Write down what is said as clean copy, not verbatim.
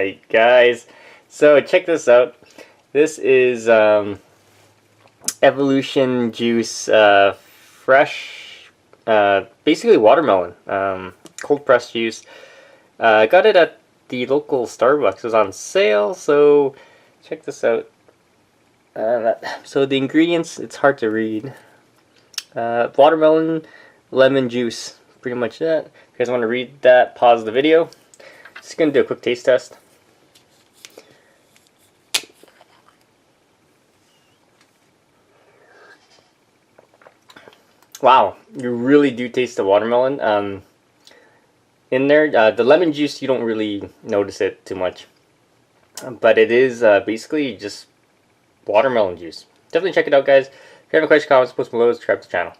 Alright guys, so check this out. This is Evolution Juice fresh, basically watermelon, cold pressed juice. I got it at the local Starbucks. It was on sale, so check this out. So the ingredients, it's hard to read. Watermelon, lemon juice, pretty much that. If you guys want to read that, pause the video. Just gonna do a quick taste test. Wow, you really do taste the watermelon in there. The lemon juice, you don't really notice it too much, but it is basically just watermelon juice. Definitely check it out, guys. If you have any questions, comments, post below, subscribe to the channel.